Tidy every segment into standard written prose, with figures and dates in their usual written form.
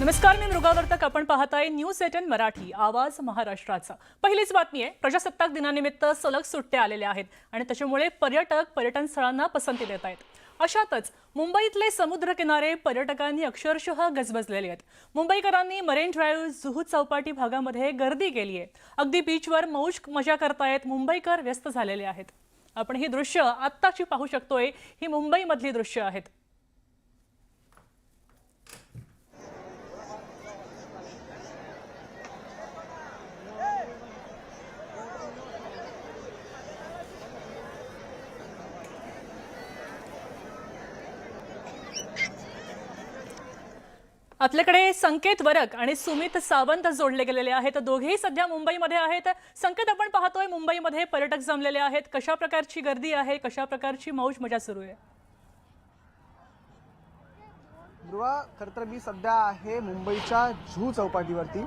नमस्कार, मी मृगा वर्तक. आपण पाहताय न्यूज 18 मराठी, आवाज महाराष्ट्राचा. पहिलीच बातमी आहे. प्रजासत्ताक दिनानिमित्त सलग सुट्ट्या आलेल्या आहेत आणि त्याच्यामुळे पर्यटक पर्यटन स्थळांना पसंती देत आहेत. अशातच मुंबईतले समुद्र किनारे पर्यटकांनी अक्षरशः गजबजलेले आहेत. मुंबईकरांनी मरीन ड्राईव्ह, जुहू चौपाटी भागामध्ये गर्दी केली आहे. अगदी बीचवर मौज मजा करतायत. मुंबईकर व्यस्त झालेले आहेत. आपण ही दृश्य आत्ताची पाहू शकतोय. ही मुंबईमधली दृश्य आहेत. आपल्याकडे संकेत वरक आणि सुमित सावंत जोडले गेलेले आहेत. दोघेही सध्या मुंबईमध्ये आहेत. संकेत, आपण पाहतोय मुंबईमध्ये पर्यटक जमलेले आहेत. कशा प्रकारची गर्दी आहे, कशा प्रकारची मौज मजा सुरू आहे? ध्रुवा, खरं तर मी सध्या आहे मुंबईच्या जुहू चौपाटीवरती.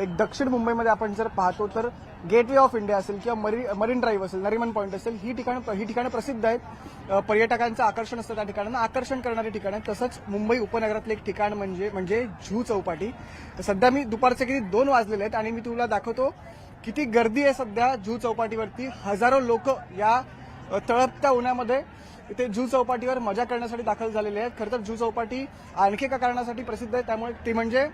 एक दक्षिण मुंबईमध्ये आपण जर पाहतो तर गेटवे ऑफ इंडिया असेल किंवा मरीन ड्राईव्ह असेल, नरिमन पॉईंट असेल, ही ठिकाणं प्रसिद्ध आहेत. पर्यटकांचं आकर्षण असतं त्या ठिकाणांना, आकर्षण करणारी ठिकाणं. तसंच मुंबई उपनगरातलं एक ठिकाण म्हणजे जुहू चौपाटी. सध्या मी दुपारचे किती 2 वाजलेले आहेत आणि मी तुला दाखवतो किती गर्दी आहे सध्या जुहू चौपाटीवरती. हजारो लोक या तळपत्या उन्हामध्ये इथे जुहू चौपाटीवर मजा करण्यासाठी दाखल झालेले आहेत. खरं तर जुहू चौपाटी आणखी एका कारणासाठी प्रसिद्ध आहे, त्यामुळे ते म्हणजे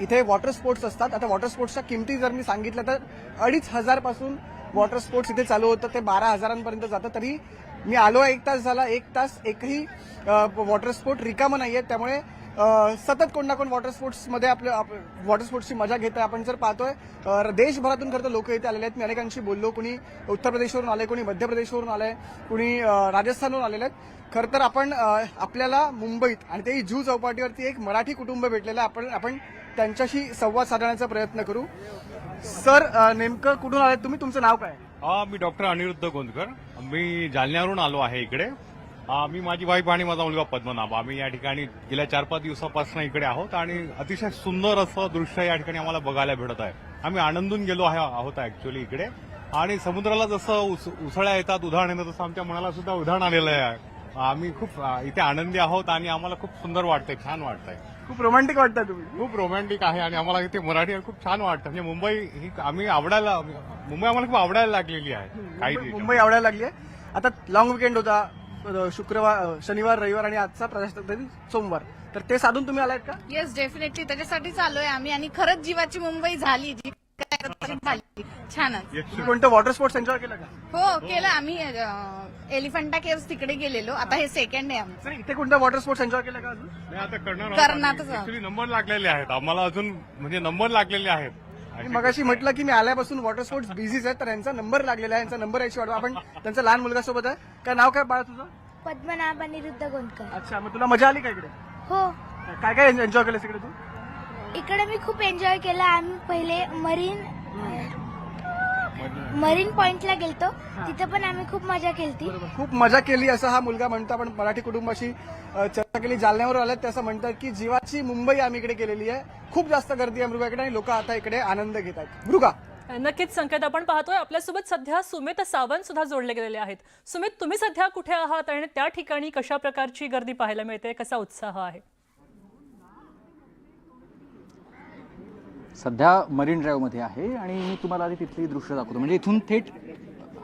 इथे वॉटर स्पोर्ट्स असतात. आता वॉटर स्पोर्ट्सच्या किमती जर मी सांगितलं तर 2,500 पासून वॉटर स्पोर्ट्स इथे चालू होतं, ते 12,000पर्यंत जातं. तरी मी आलो 1 तास झाला, 1 तास एकही वॉटर स्पोर्ट रिकामं नाहीये. त्यामुळे सतत कोण ना कोण वॉटर स्पोर्ट्समध्ये आपलं वॉटर स्पोर्ट्सची मजा घेत आहे. आपण जर पाहतोय देशभरातून खरं तर लोक इथे आलेले आहेत. मी अनेकांशी बोललो. कुणी उत्तर प्रदेशवरून आले, कुणी मध्य प्रदेशवरून आलंय, कुणी राजस्थानवरून आलेले आहेत. खरं तर आपण आपल्याला मुंबईत आणि तेही जुहू चौपाटीवरती एक मराठी कुटुंब भेटलेलं आहे. आपण त्यांच्याशी संवाद साधण्याचा प्रयत्न करू. सर, नेमकं कुठून आले तुम्ही? तुमचं नाव काय? मी डॉक्टर अनिरुद्ध गोंदकर. मी जालन्यावरून आलो आहे इकडे. मी, माझी वाईफ आणि माझा मुलगा पद्मनाभ, आम्ही या ठिकाणी गेल्या 4-5 दिवसापासून इकडे आहोत आणि अतिशय सुंदर असं दृश्य या ठिकाणी आम्हाला बघायला भेटत आहे. आम्ही आनंदून गेलो आहोत ऍक्च्युअली इकडे. आणि समुद्राला जसं उसळ्या येतात, उधाण येतं, तसं आमच्या मनाला सुद्धा उधाण आलेलं आहे. आम्ही खूप इथे आनंदी आहोत आणि आम्हाला खूप सुंदर वाटतंय, छान वाटतंय. खूप रोमॅन्टिक वाटतं तुम्ही. खूप रोमॅन्टिक आहे आणि आम्हाला इथे मराठी खूप छान वाटतं. म्हणजे मुंबई ही मुंबई आम्हाला खूप आवडायला लागलेली आहे. मुंबई आवडायला लागली आहे. आता लॉंग विकेंड होता, शनिवार, रविवार आणि आजचा प्रजासत्ताक दिन सोमवार. तर ते साधून तुम्ही आलात का? येस, डेफिनेटली त्याच्यासाठीच आलोय आम्ही. आणि खरंच जीवाची मुंबई झाली, जी काय झाली. छानच. तुम्ही कोणतं वॉटर स्पोर्ट्स एन्जॉय केलं का? हो, केलं आम्ही. एलिफंटा केव्स तिकडे गेलेलो. आता हे सेकंड आहे आमचं. सर, इथे कोणतं वॉटर स्पोर्ट्स एन्जॉय केलं का अजून? नाही, आता करणार करणारच आहोत. ऍक्च्युली नंबर लागलेले आहेत आम्हाला, अजून म्हणजे नंबर लागलेले आहेत. मी मगाशी म्हटलं की मी आल्यापासून वॉटर स्पोर्ट्स बिझीच आहेत, तर यांचा नंबर लागलेला आहे. यांचा नंबर याची वाटवा. आपण त्यांचा लहान मुलगा सोबत आहे. काय नाव काय बाळा तुझं? पद्मनाभ अनिरुद्ध गोंदकर. अच्छा, मग तुला मजा आली का इकडे? हो, काय काय एन्जॉय केलंस इकडे तू? इकडे मी खूप एन्जॉय केला. आम्ही पहिले मरीन पॉइंटला गेलतो, तिथे पण आम्ही खूप मजा केली. खूप मजा केली असं हा मुलगा म्हणतो. आपण मराठी कुटुंबाशी चर्चा केली. जालन्यावर आल्यात ते असं म्हणतात की जीवाची मुंबई आम्ही इकडे केलेली आहे. खूप जास्त गर्दी आहे मृगाकडे आणि लोक आता इकडे आनंद घेत आहेत. मृगा, नक्कीच संकेत, आपण पाहतोय आपल्यासोबत सध्या सुमित सावंत सुद्धा जोडले गेलेले आहेत. सुमित, तुम्ही सध्या कुठे आहात आणि त्या ठिकाणी कशा प्रकारची गर्दी पाहायला मिळते, कसा उत्साह आहे? सध्या मरीन ड्राईव्हमध्ये आहे आणि मी तुम्हाला आधी तिथली दृश्य दाखवतो. म्हणजे इथून थेट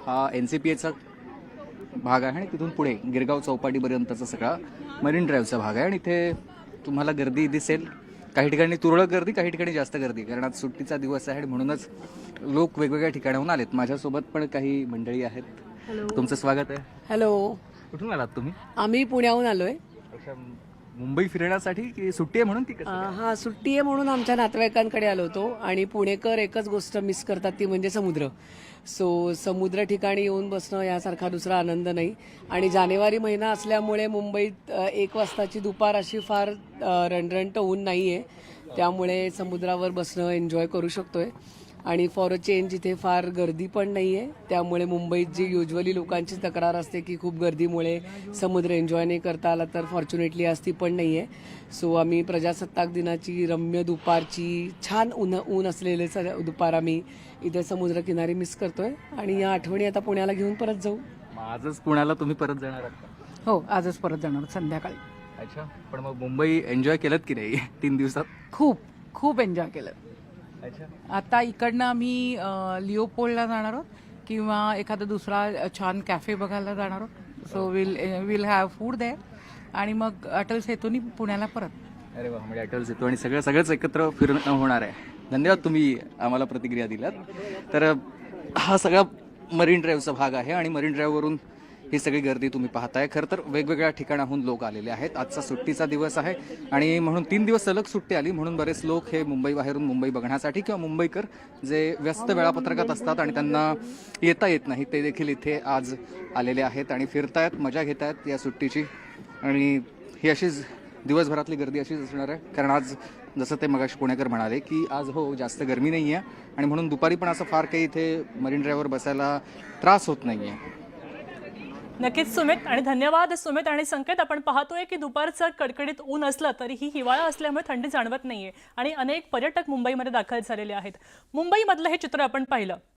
हा NCPAचा भाग आहे आणि तिथून पुढे गिरगाव चौपाटीपर्यंतचा सगळा मरीन ड्राईव्हचा भाग आहे. आणि इथे तुम्हाला गर्दी दिसेल. काही ठिकाणी तुरळक गर्दी, काही ठिकाणी जास्त गर्दी, कारण आज सुट्टीचा दिवस आहे आणि म्हणूनच लोक वेगवेगळ्या ठिकाणाहून आलेत. माझ्यासोबत पण काही मंडळी आहेत. तुमचं स्वागत आहे. हॅलो. कुठून आलात तुम्ही? आम्ही पुण्याहून आलोय. मुंबई फिरण्यासाठी की सुट्टी आहे म्हणून की हा, सुट्टी आहे म्हणून आमच्या नातेवाईकांकडे आलो होतो. आणि पुणेकर एकच गोष्ट मिस करतात, ती म्हणजे समुद्र. समुद्र ठिकाणी येऊन बसणं यासारखा दुसरा आनंद नाही. आणि जानेवारी महिना असल्यामुळे मुंबईत 1 वाजताची दुपार अशी फार रणरणट ऊन नाहीये, त्यामुळे समुद्रावर बसणं एन्जॉय करू शकतोय. आणि फॉर अ चेंज इथे फार गर्दी पण नाहीये, त्यामुळे मुंबईत जी युजली लोकांची तक्रार असते की खूप गर्दीमुळे समुद्र एन्जॉय नाही करता आला, तर फॉर्च्युनेटली आज ती पण नाहीये. सो आम्ही प्रजासत्ताक दिनाची रम्य दुपारची छान ऊन असलेले दुपार आम्ही इथे समुद्रकिनारी मिस करतोय. आणि या आठवणी आता पुण्याला घेऊन परत जाऊ. आजच पुण्याला तुम्ही परत जाणार आहात का? हो, आजच परत जाणार संध्याकाळी. अच्छा, पण मग मुंबई एन्जॉय केलं की नाही 3 दिवसात? खूप खूप एन्जॉय केलं. अच्छा, आता इकडनं आम्ही लिओपोल्डला जाणार आहोत किंवा एखादा दुसरा छान कॅफे बघायला जाणार आहोत. So will have food there आणि मग अटल सेतूनी पुण्याला परत. अरे वा, म्हणजे अटल सेतू आणि सगळंच एकत्र फिरणं होणार आहे. धन्यवाद, तुम्ही आम्हाला प्रतिक्रिया दिल्यात. तर हा सगळा मरीन ड्राईव्हचा भाग आहे आणि मरीन ड्राईव्हवरून ही सगळी गर्दी तुम्ही पाहताय. खरं तर वेगवेगळ्या ठिकाणाहून लोक आलेले आहेत. आजचा सुट्टीचा दिवस आहे आणि म्हणून 3 दिवस सलग सुट्टी आली म्हणून बरेच लोक हे मुंबईबाहेरून मुंबई बघण्यासाठी किंवा मुंबईकर जे व्यस्त वेळापत्रकात असतात आणि त्यांना येता येत नाही ते देखील इथे आज आलेले आहेत आणि फिरतायत, मजा घेत आहेत या सुट्टीची. आणि ही अशीच दिवसभरातली गर्दी अशीच असणार आहे, कारण आज जसं ते मगाशी पुणेकर म्हणाले की आज जास्त गरमी नाही आहे आणि म्हणून दुपारी पण असं फार काही इथे मरीन ड्राईव्हवर बसायला त्रास होत नाही आहे. नक्कीच सुमित, आणि धन्यवाद सुमित आणि संकेत. आपण पाहतोय की दुपारचं कडकडीत ऊन असलं तरीही हिवाळा असल्यामुळे थंडी जाणवत नाहीये आणि अनेक पर्यटक मुंबईमध्ये दाखल झालेले आहेत. मुंबईमधलं हे चित्र आपण पाहिलं.